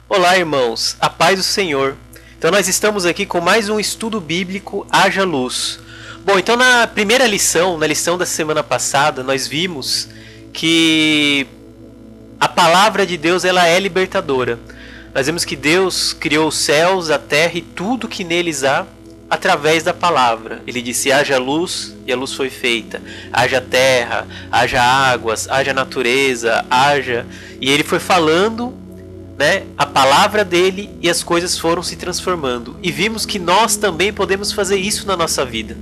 Olá, irmãos, a paz do Senhor. Então nós estamos aqui com mais um estudo bíblico Haja Luz. Bom, então na primeira lição, na lição da semana passada, nós vimos que a palavra de Deus ela é libertadora. Nós vimos que Deus criou os céus, a terra e tudo que neles há através da palavra. Ele disse: haja luz, e a luz foi feita. Haja terra, haja águas, haja natureza, haja... E ele foi falando, né, a palavra dele, e as coisas foram se transformando. E vimos que nós também podemos fazer isso na nossa vida.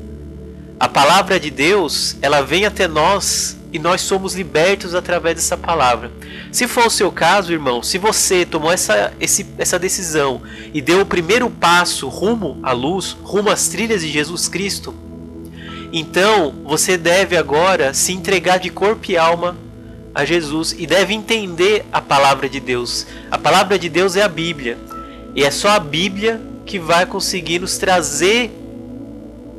A palavra de Deus, ela vem até nós e nós somos libertos através dessa palavra. Se for o seu caso, irmão, se você tomou essa decisão e deu o primeiro passo rumo à luz, rumo às trilhas de Jesus Cristo, então você deve agora se entregar de corpo e alma a Jesus e deve entender a palavra de Deus. A palavra de Deus é a Bíblia, e é só a Bíblia que vai conseguir nos trazer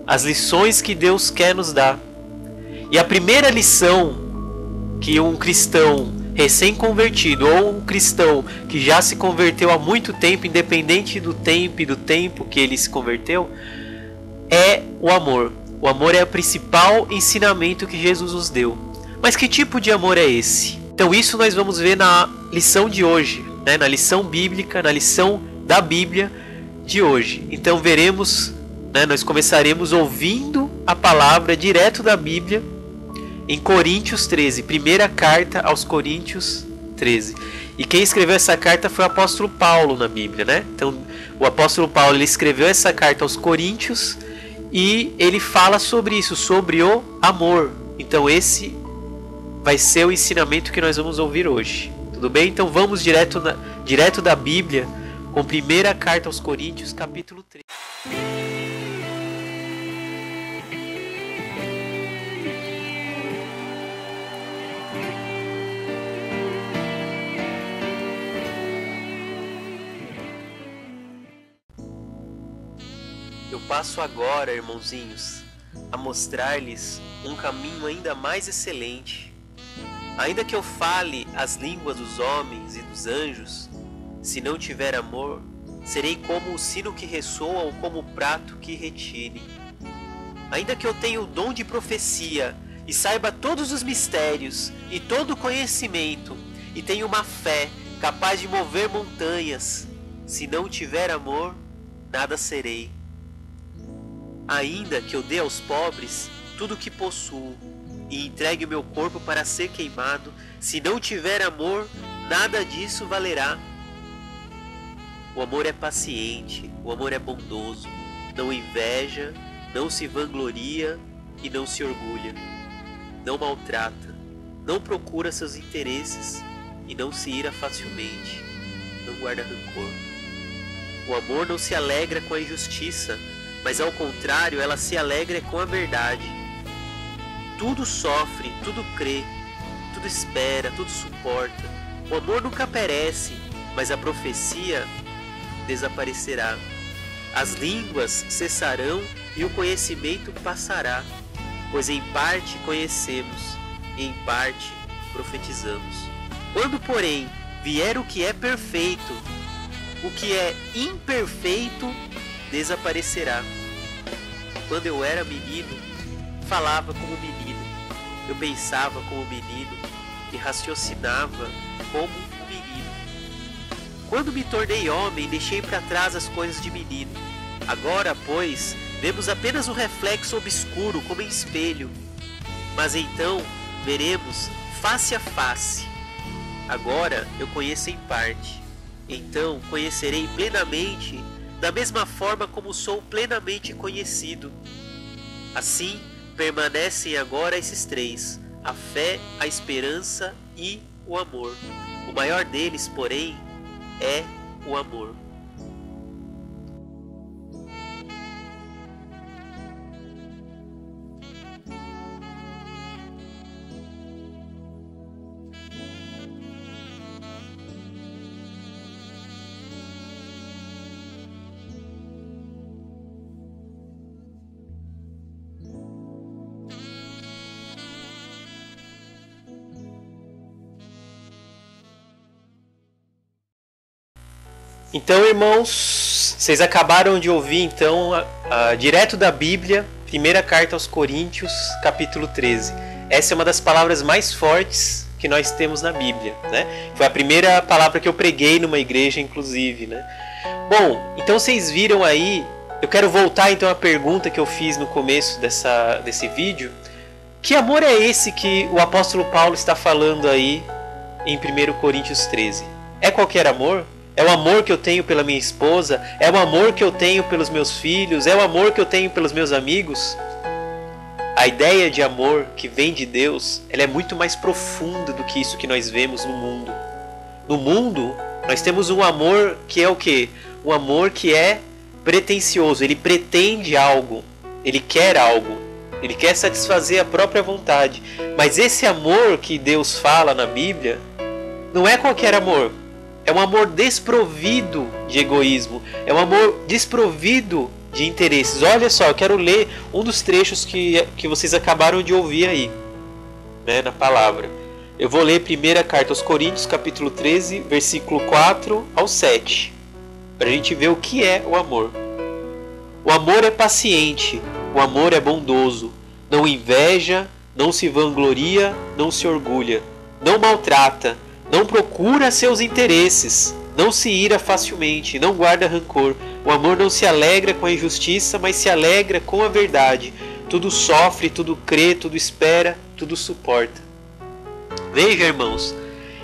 as lições que Deus quer nos dar. E a primeira lição que um cristão recém-convertido ou um cristão que já se converteu há muito tempo, independente do tempo que ele se converteu, é o amor. O amor é o principal ensinamento que Jesus nos deu. Mas que tipo de amor é esse? Então isso nós vamos ver na lição de hoje, né? Na lição bíblica, na lição da Bíblia de hoje. Então veremos, né? Nós começaremos ouvindo a palavra direto da Bíblia em Coríntios 13, primeira carta aos Coríntios 13. E quem escreveu essa carta foi o apóstolo Paulo na Bíblia, né? Então o apóstolo Paulo ele escreveu essa carta aos Coríntios e ele fala sobre isso, sobre o amor. Então esse vai ser o ensinamento que nós vamos ouvir hoje. Tudo bem? Então vamos direto da Bíblia com primeira carta aos Coríntios, capítulo 13. Eu passo agora, irmãozinhos, a mostrar-lhes um caminho ainda mais excelente. Ainda que eu fale as línguas dos homens e dos anjos, se não tiver amor, serei como o sino que ressoa ou como o prato que retine. Ainda que eu tenha o dom de profecia e saiba todos os mistérios e todo o conhecimento e tenha uma fé capaz de mover montanhas, se não tiver amor, nada serei. Ainda que eu dê aos pobres tudo o que possuo e entregue o meu corpo para ser queimado, se não tiver amor, nada disso valerá. O amor é paciente, o amor é bondoso, não inveja, não se vangloria e não se orgulha, não maltrata, não procura seus interesses e não se ira facilmente, não guarda rancor. O amor não se alegra com a injustiça, mas ao contrário, ela se alegra com a verdade. Tudo sofre, tudo crê, tudo espera, tudo suporta. O amor nunca perece, mas a profecia desaparecerá. As línguas cessarão e o conhecimento passará, pois em parte conhecemos e em parte profetizamos. Quando, porém, vier o que é perfeito, o que é imperfeito desaparecerá. Quando eu era menino, falava como menino, eu pensava como menino e raciocinava como um menino. Quando me tornei homem, deixei para trás as coisas de menino. Agora, pois, vemos apenas um reflexo obscuro como em espelho, mas então veremos face a face. Agora eu conheço em parte, então conhecerei plenamente, da mesma forma como sou plenamente conhecido. Assim, permanecem agora esses três: a fé, a esperança e o amor. O maior deles, porém, é o amor. Então, irmãos, vocês acabaram de ouvir então direto da Bíblia, primeira carta aos Coríntios, capítulo 13. Essa é uma das palavras mais fortes que nós temos na Bíblia, né? Foi a primeira palavra que eu preguei numa igreja, inclusive, né? Bom, então vocês viram aí, eu quero voltar então à pergunta que eu fiz no começo desse vídeo. Que amor é esse que o apóstolo Paulo está falando aí em 1 Coríntios 13? É qualquer amor? É o amor que eu tenho pela minha esposa? É o amor que eu tenho pelos meus filhos? É o amor que eu tenho pelos meus amigos? A ideia de amor que vem de Deus, ela é muito mais profunda do que isso que nós vemos no mundo. No mundo, nós temos um amor que é o quê? Um amor que é pretensioso. Ele pretende algo. Ele quer algo. Ele quer satisfazer a própria vontade. Mas esse amor que Deus fala na Bíblia não é qualquer amor. É um amor desprovido de egoísmo. É um amor desprovido de interesses. Olha só, eu quero ler um dos trechos que vocês acabaram de ouvir aí, né, na palavra. Eu vou ler a primeira carta aos Coríntios, capítulo 13, versículo 4 ao 7. Para a gente ver o que é o amor. O amor é paciente. O amor é bondoso. Não inveja, não se vangloria, não se orgulha. Não maltrata. Não procura seus interesses, não se ira facilmente, não guarda rancor. O amor não se alegra com a injustiça, mas se alegra com a verdade. Tudo sofre, tudo crê, tudo espera, tudo suporta. Veja, irmãos,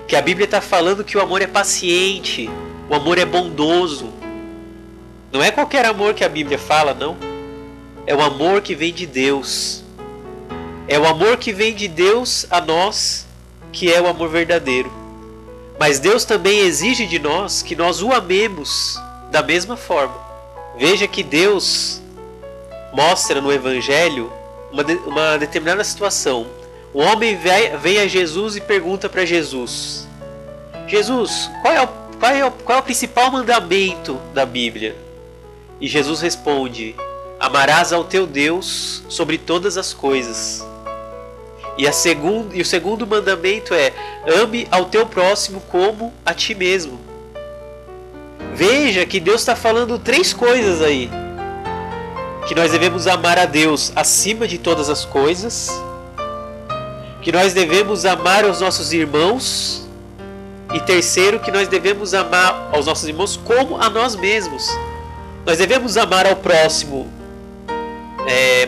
que a Bíblia está falando que o amor é paciente, o amor é bondoso. Não é qualquer amor que a Bíblia fala, não. É o amor que vem de Deus. É o amor que vem de Deus a nós, que é o amor verdadeiro. Mas Deus também exige de nós que nós o amemos da mesma forma. Veja que Deus mostra no Evangelho uma determinada situação. Um homem vem a Jesus e pergunta para Jesus: Jesus, qual é o principal mandamento da Bíblia? E Jesus responde: amarás ao teu Deus sobre todas as coisas. E o segundo mandamento é: ame ao teu próximo como a ti mesmo. Veja que Deus está falando 3 coisas aí. Que nós devemos amar a Deus acima de todas as coisas. Que nós devemos amar os nossos irmãos. E terceiro, que nós devemos amar aos nossos irmãos como a nós mesmos. Nós devemos amar ao próximo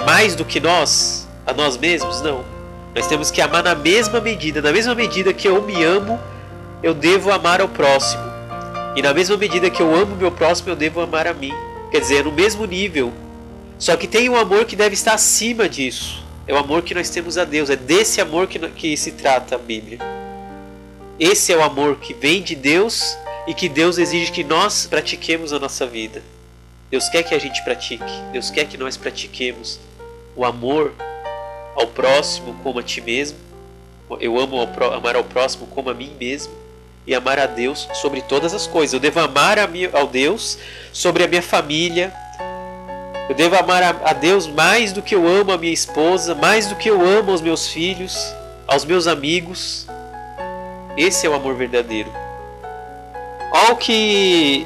mais do que a nós mesmos? Não. Nós temos que amar na mesma medida. Na mesma medida que eu me amo, eu devo amar ao próximo. E na mesma medida que eu amo o meu próximo, eu devo amar a mim. Quer dizer, no mesmo nível. Só que tem um amor que deve estar acima disso. É o amor que nós temos a Deus. É desse amor que se trata a Bíblia. Esse é o amor que vem de Deus e que Deus exige que nós pratiquemos na nossa vida. Deus quer que a gente pratique. Deus quer que nós pratiquemos o amor ao próximo como a ti mesmo. Eu amo amar ao próximo como a mim mesmo. E amar a Deus sobre todas as coisas. Eu devo amar ao Deus sobre a minha família. Eu devo amar a Deus mais do que eu amo a minha esposa, mais do que eu amo aos meus filhos, aos meus amigos. Esse é o amor verdadeiro. Olha o que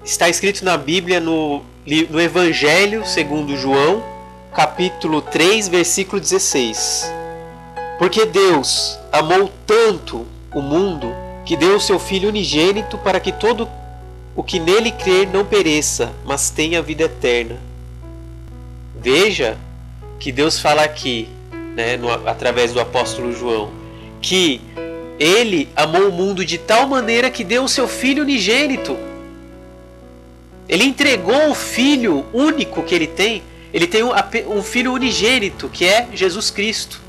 está escrito na Bíblia no Evangelho segundo João, capítulo 3, versículo 16. Porque Deus amou tanto o mundo que deu o seu Filho unigênito para que todo o que nele crer não pereça, mas tenha a vida eterna. Veja que Deus fala aqui, né, através do apóstolo João, que Ele amou o mundo de tal maneira que deu o seu Filho unigênito. Ele entregou o Filho único que Ele tem. Ele tem um Filho unigênito, que é Jesus Cristo.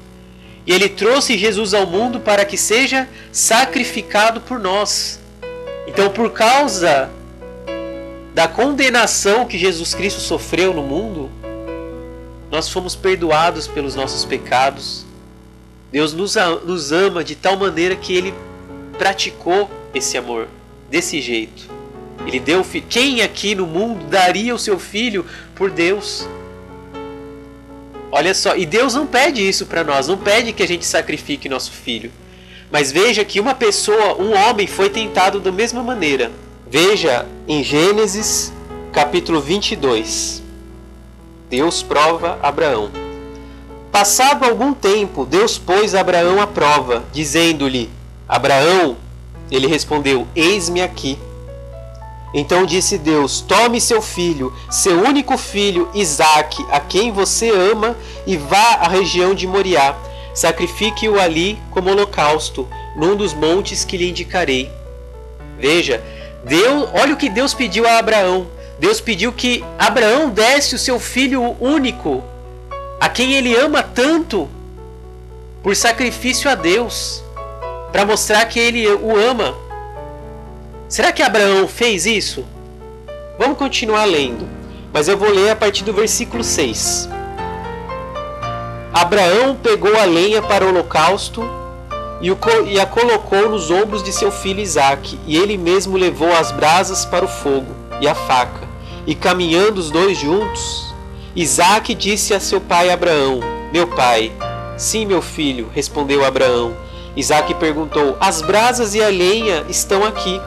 E Ele trouxe Jesus ao mundo para que seja sacrificado por nós. Então, por causa da condenação que Jesus Cristo sofreu no mundo, nós fomos perdoados pelos nossos pecados. Deus nos ama de tal maneira que Ele praticou esse amor desse jeito. Ele deu o filho. Quem aqui no mundo daria o seu filho por Deus? Olha só, e Deus não pede isso para nós, não pede que a gente sacrifique nosso filho. Mas veja que uma pessoa, um homem, foi tentado da mesma maneira. Veja em Gênesis capítulo 22. Deus prova Abraão. Passado algum tempo, Deus pôs Abraão à prova, dizendo-lhe: Abraão, ele respondeu: Eis-me aqui. Então disse Deus: Tome seu filho, seu único filho, Isaque, a quem você ama, e vá à região de Moriá. Sacrifique-o ali como holocausto, num dos montes que lhe indicarei. Veja, olha o que Deus pediu a Abraão. Deus pediu que Abraão desse o seu filho único, a quem ele ama tanto, por sacrifício a Deus, para mostrar que ele o ama. Será que Abraão fez isso? Vamos continuar lendo, mas eu vou ler a partir do versículo 6. Abraão pegou a lenha para o holocausto e a colocou nos ombros de seu filho Isaque, e ele mesmo levou as brasas para o fogo e a faca. E caminhando os dois juntos, Isaque disse a seu pai Abraão: Meu pai. Sim, meu filho, respondeu Abraão. Isaque perguntou: As brasas e a lenha estão aqui,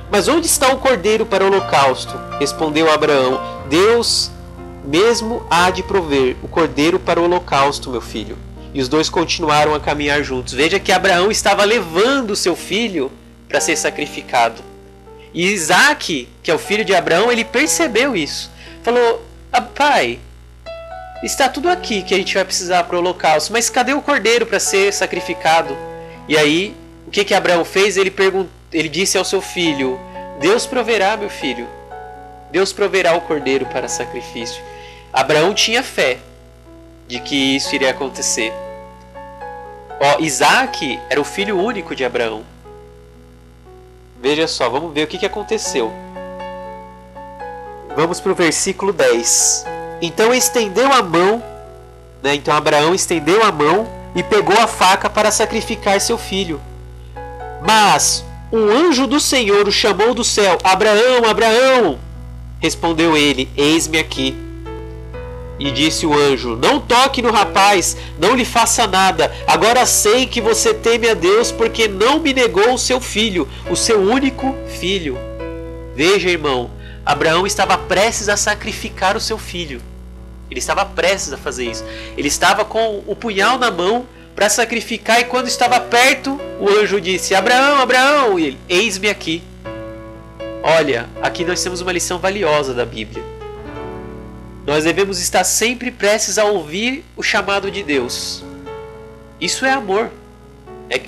mas onde está o cordeiro para o holocausto? Respondeu Abraão: Deus mesmo há de prover o cordeiro para o holocausto, meu filho. E os dois continuaram a caminhar juntos. Veja que Abraão estava levando seu filho para ser sacrificado. E Isaque, que é o filho de Abraão, ele percebeu isso. Falou: pai, está tudo aqui que a gente vai precisar para o holocausto, mas cadê o cordeiro para ser sacrificado? E aí, o que Abraão fez? Ele disse ao seu filho: Deus proverá, meu filho. Deus proverá o cordeiro para sacrifício. Abraão tinha fé de que isso iria acontecer. Isaque era o filho único de Abraão. Veja só, vamos ver o que aconteceu. Vamos para o versículo 10. Então estendeu a mão, Então Abraão estendeu a mão e pegou a faca para sacrificar seu filho. Mas um anjo do Senhor o chamou do céu: Abraão, Abraão! Respondeu ele: Eis-me aqui. E disse o anjo: Não toque no rapaz, não lhe faça nada. Agora sei que você teme a Deus, porque não me negou o seu filho, o seu único filho. Veja, irmão, Abraão estava prestes a sacrificar o seu filho. Ele estava prestes a fazer isso. Ele estava com o punhal na mão para sacrificar, e quando estava perto, o anjo disse: Abraão, Abraão! E ele: Eis-me aqui. Olha, aqui nós temos uma lição valiosa da Bíblia. Nós devemos estar sempre prestes a ouvir o chamado de Deus. Isso é amor.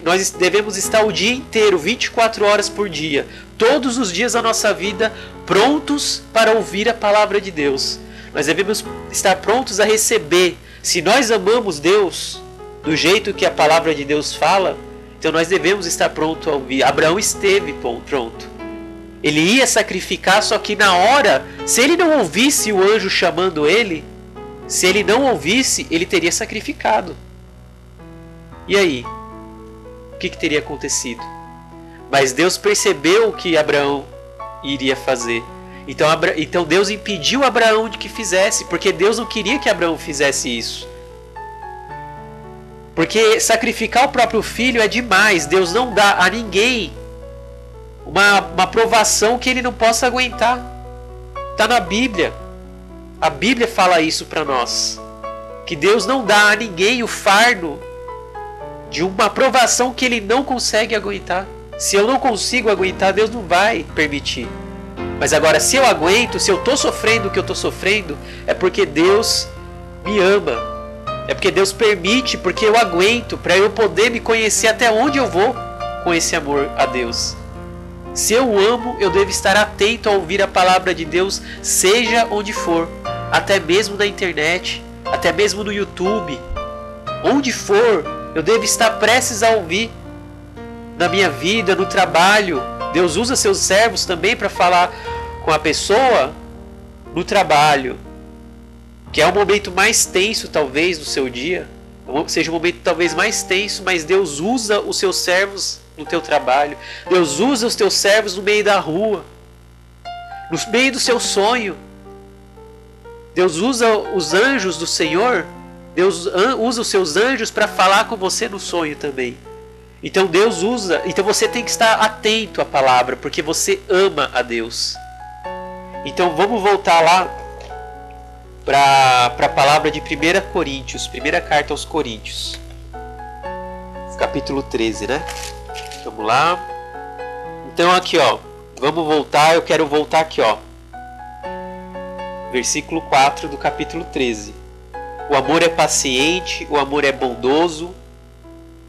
Nós devemos estar o dia inteiro, 24 horas por dia, todos os dias da nossa vida, prontos para ouvir a palavra de Deus. Nós devemos estar prontos a receber. Se nós amamos Deus do jeito que a palavra de Deus fala, então nós devemos estar prontos a ouvir. Abraão esteve pronto. Ele ia sacrificar, só que na hora, se ele não ouvisse o anjo chamando ele, se ele não ouvisse, ele teria sacrificado. E aí? O que teria acontecido? Mas Deus percebeu o que Abraão iria fazer. Então Deus impediu Abraão de que fizesse, porque Deus não queria que Abraão fizesse isso. Porque sacrificar o próprio filho é demais. Deus não dá a ninguém uma provação que ele não possa aguentar. Está na Bíblia. A Bíblia fala isso para nós. Que Deus não dá a ninguém o fardo de uma provação que ele não consegue aguentar. Se eu não consigo aguentar, Deus não vai permitir. Mas agora, se eu aguento, se eu estou sofrendo o que eu estou sofrendo, é porque Deus me ama. É porque Deus permite, porque eu aguento, para eu poder me conhecer até onde eu vou com esse amor a Deus. Se eu amo, eu devo estar atento a ouvir a palavra de Deus, seja onde for, até mesmo na internet, até mesmo no YouTube. Onde for, eu devo estar prestes a ouvir. Na minha vida, no trabalho, Deus usa seus servos também para falar com a pessoa no trabalho, que é o momento mais tenso talvez do seu dia, seja o momento talvez mais tenso, mas Deus usa os seus servos no teu trabalho. Deus usa os teus servos no meio da rua, no meio do seu sonho. Deus usa os anjos do Senhor. Deus usa os seus anjos para falar com você no sonho também. Então Deus usa, então você tem que estar atento à palavra, porque você ama a Deus. Então vamos voltar lá para a palavra de 1 Coríntios, primeira carta aos Coríntios, capítulo 13, né? Vamos lá. Então aqui, ó, vamos voltar, eu quero voltar aqui, ó. Versículo 4 do capítulo 13. O amor é paciente, o amor é bondoso,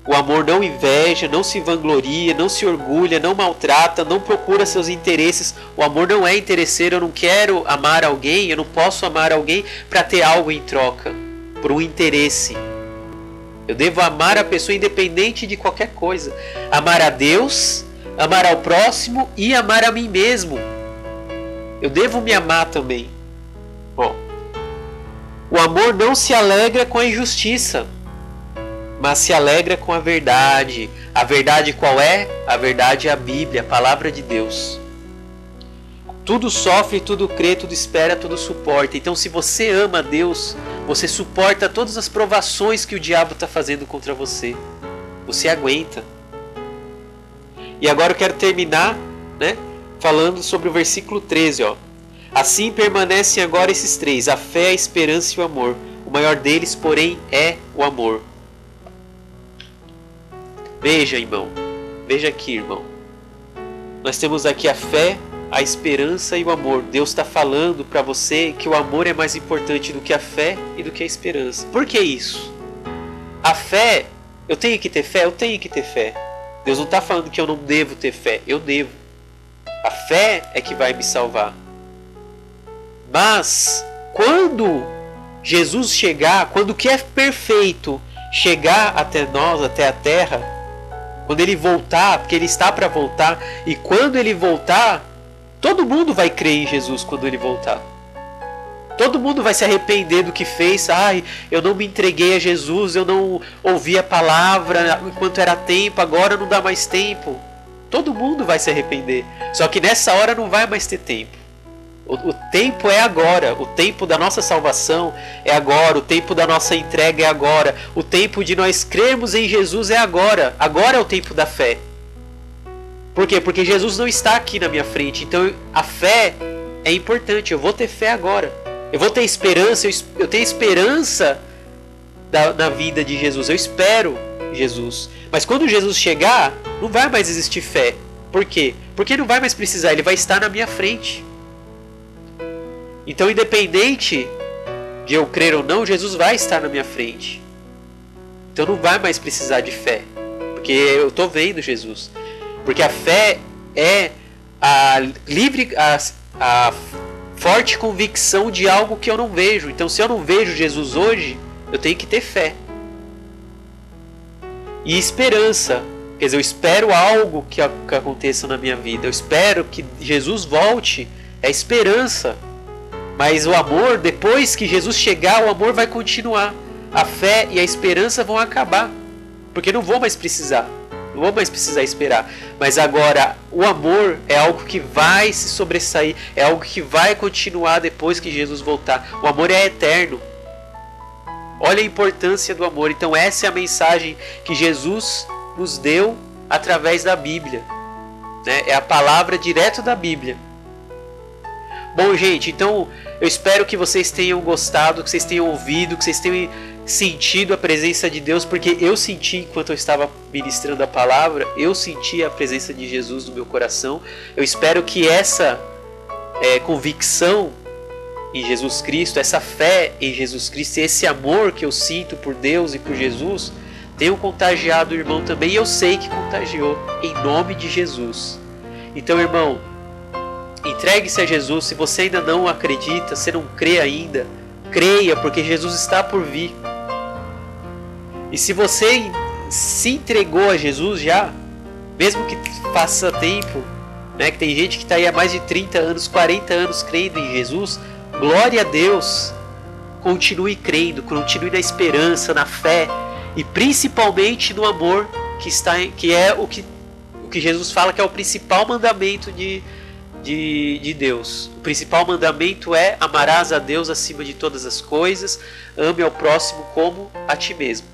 o amor não inveja, não se vangloria, não se orgulha, não maltrata, não procura seus interesses. O amor não é interesseiro, eu não quero amar alguém, eu não posso amar alguém para ter algo em troca, por um interesse. Eu devo amar a pessoa independente de qualquer coisa. Amar a Deus, amar ao próximo e amar a mim mesmo. Eu devo me amar também. Ó, o amor não se alegra com a injustiça, mas se alegra com a verdade. A verdade qual é? A verdade é a Bíblia, a palavra de Deus. Tudo sofre, tudo crê, tudo espera, tudo suporta. Então se você ama a Deus, você suporta todas as provações que o diabo está fazendo contra você. Você aguenta. E agora eu quero terminar, né, falando sobre o versículo 13. Ó. Assim permanecem agora esses três: a fé, a esperança e o amor. O maior deles, porém, é o amor. Veja, irmão. Veja aqui, irmão. Nós temos aqui a fé, a esperança e o amor. Deus está falando para você que o amor é mais importante do que a fé e do que a esperança. Por que isso? A fé, eu tenho que ter fé? Eu tenho que ter fé. Deus não está falando que eu não devo ter fé. Eu devo. A fé é que vai me salvar. Mas, quando Jesus chegar, quando o que é perfeito chegar até nós, até a terra, quando ele voltar, porque ele está para voltar, e quando ele voltar, todo mundo vai crer em Jesus quando ele voltar. Todo mundo vai se arrepender do que fez. Ai, eu não me entreguei a Jesus, eu não ouvi a palavra enquanto era tempo, agora não dá mais tempo. Todo mundo vai se arrepender. Só que nessa hora não vai mais ter tempo. O tempo é agora, o tempo da nossa salvação é agora, o tempo da nossa entrega é agora, o tempo de nós crermos em Jesus é agora. Agora é o tempo da fé. Por quê? Porque Jesus não está aqui na minha frente, então a fé é importante, eu vou ter fé agora. Eu vou ter esperança, eu tenho esperança na vida de Jesus, eu espero Jesus. Mas quando Jesus chegar, não vai mais existir fé. Por quê? Porque não vai mais precisar, ele vai estar na minha frente. Então, independente de eu crer ou não, Jesus vai estar na minha frente. Então não vai mais precisar de fé, porque eu estou vendo Jesus. Porque a fé é a forte convicção de algo que eu não vejo. Então se eu não vejo Jesus hoje, eu tenho que ter fé. E esperança. Quer dizer, eu espero algo que aconteça na minha vida. Eu espero que Jesus volte. É esperança. Mas o amor, depois que Jesus chegar, o amor vai continuar. A fé e a esperança vão acabar. Porque não vou mais precisar. Não vou mais precisar esperar. Mas agora, o amor é algo que vai se sobressair. É algo que vai continuar depois que Jesus voltar. O amor é eterno. Olha a importância do amor. Então essa é a mensagem que Jesus nos deu através da Bíblia. Né? É a palavra direto da Bíblia. Bom, gente, então eu espero que vocês tenham gostado, que vocês tenham ouvido, que vocês tenham sentido a presença de Deus, porque eu senti enquanto eu estava ministrando a palavra, eu senti a presença de Jesus no meu coração. Eu espero que essa convicção em Jesus Cristo, essa fé em Jesus Cristo, esse amor que eu sinto por Deus e por Jesus, tenham contagiado o irmão também, e eu sei que contagiou, em nome de Jesus. Então, irmão, entregue-se a Jesus. Se você ainda não acredita, se não crê ainda, creia, porque Jesus está por vir. E se você se entregou a Jesus já, mesmo que faça tempo, né, que tem gente que está aí há mais de 30 anos, 40 anos crendo em Jesus, glória a Deus. Continue crendo, continue na esperança, na fé e principalmente no amor, que é o que Jesus fala que é o principal mandamento de Deus. O principal mandamento é: amarás a Deus acima de todas as coisas, ame ao próximo como a ti mesmo.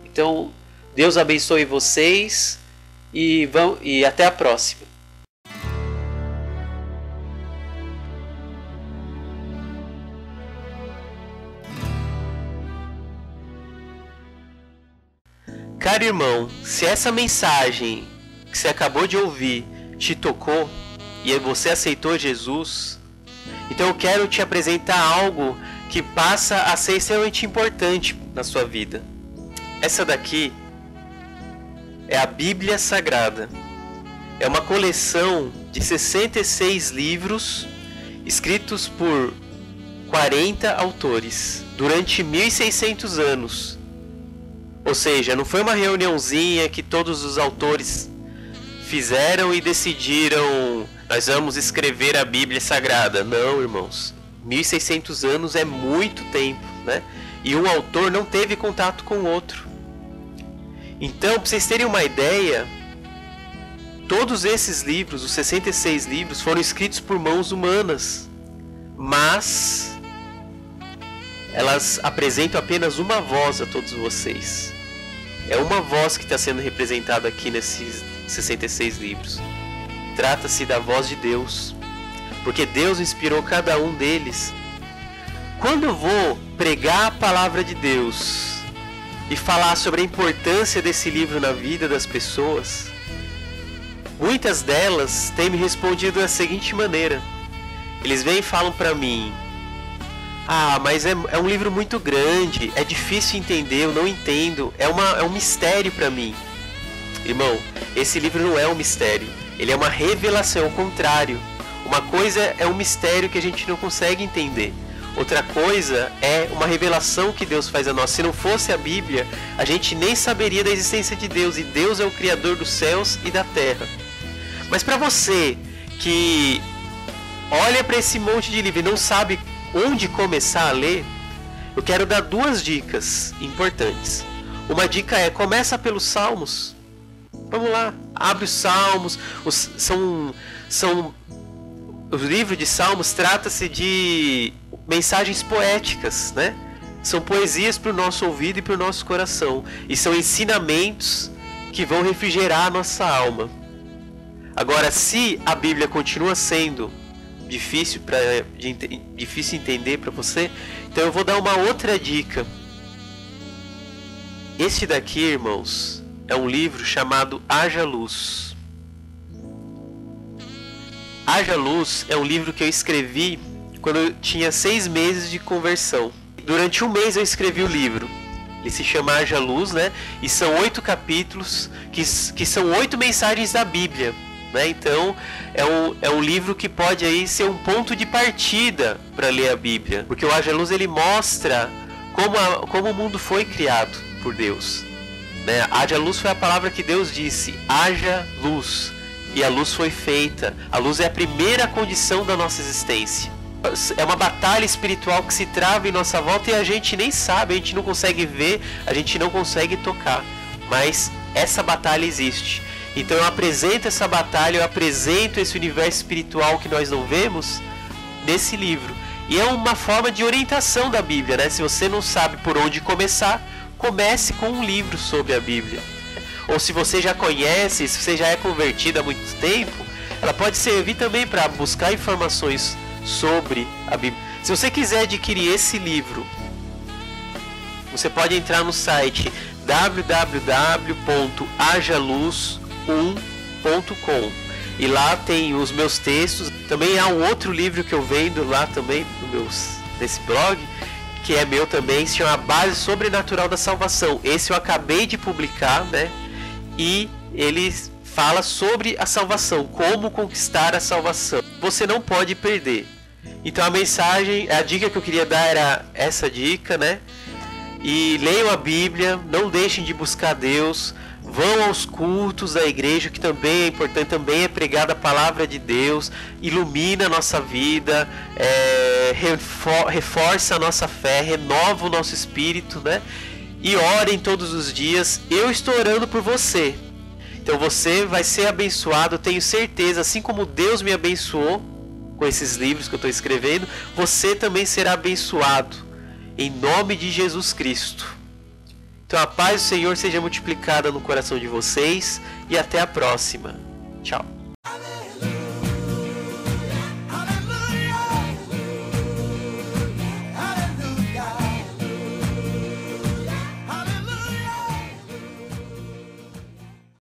Então, Deus abençoe vocês, e até a próxima. Caro irmão, se essa mensagem que você acabou de ouvir te tocou e você aceitou Jesus, então eu quero te apresentar algo que passa a ser extremamente importante na sua vida. Essa daqui é a Bíblia Sagrada. É uma coleção de 66 livros escritos por 40 autores durante 1600 anos. Ou seja, não foi uma reuniãozinha que todos os autores fizeram e decidiram: nós vamos escrever a Bíblia Sagrada. Não, irmãos. 1600 anos é muito tempo, né? E um autor não teve contato com o outro. Então, para vocês terem uma ideia, todos esses livros, os 66 livros, foram escritos por mãos humanas. Mas elas apresentam apenas uma voz a todos vocês. É uma voz que está sendo representada aqui nesses 66 livros. Trata-se da voz de Deus, porque Deus inspirou cada um deles. Quando eu vou pregar a palavra de Deus e falar sobre a importância desse livro na vida das pessoas, muitas delas têm me respondido da seguinte maneira. Eles vêm e falam para mim: ah, mas é um livro muito grande, é difícil entender, eu não entendo, é um mistério para mim. Irmão, esse livro não é um mistério, ele é uma revelação, ao contrário. Uma coisa é um mistério que a gente não consegue entender, outra coisa é uma revelação que Deus faz a nós. Se não fosse a Bíblia, a gente nem saberia da existência de Deus, e Deus é o Criador dos céus e da terra. Mas para você que olha para esse monte de livro e não sabe onde começar a ler, eu quero dar duas dicas importantes. Uma dica é: começa pelos Salmos. Vamos lá, abre os Salmos. O livro de Salmos trata-se de mensagens poéticas, né? São poesias para o nosso ouvido e para o nosso coração, e são ensinamentos que vão refrigerar a nossa alma. Agora, se a Bíblia continua sendo difícil entender para você, então eu vou dar uma outra dica. Este daqui, irmãos, é um livro chamado Haja Luz. Haja Luz é um livro que eu escrevi quando eu tinha 6 meses de conversão. Durante um mês eu escrevi o livro. Ele se chama Haja Luz, né? E são 8 capítulos que são 8 mensagens da Bíblia. Então é um livro que pode aí ser um ponto de partida para ler a Bíblia, porque o Haja Luz ele mostra como o mundo foi criado por Deus, né? Haja luz foi a palavra que Deus disse: haja luz, e a luz foi feita. A luz é a primeira condição da nossa existência. É uma batalha espiritual que se trava em nossa volta e a gente nem sabe, a gente não consegue ver, a gente não consegue tocar, mas essa batalha existe. Então eu apresento essa batalha, eu apresento esse universo espiritual que nós não vemos nesse livro. E é uma forma de orientação da Bíblia, né? Se você não sabe por onde começar, comece com um livro sobre a Bíblia. Ou se você já conhece, se você já é convertido há muito tempo, ela pode servir também para buscar informações sobre a Bíblia. Se você quiser adquirir esse livro, você pode entrar no site www.hajaluz1.com e lá tem os meus textos. Também há um outro livro que eu vendo lá também nesse blog, que é meu também, se chama A Base Sobrenatural da Salvação. Esse eu acabei de publicar, né? E ele fala sobre a salvação, como conquistar a salvação. Você não pode perder. Então a dica que eu queria dar era essa dica, né? E leiam a Bíblia, não deixem de buscar Deus, vão aos cultos da igreja, que também é importante, também é pregada a palavra de Deus, ilumina a nossa vida, reforça a nossa fé, renova o nosso espírito, né? E orem todos os dias. Eu estou orando por você, então você vai ser abençoado, tenho certeza, assim como Deus me abençoou com esses livros que eu estou escrevendo, você também será abençoado, em nome de Jesus Cristo. Então a paz do Senhor seja multiplicada no coração de vocês e até a próxima. Tchau.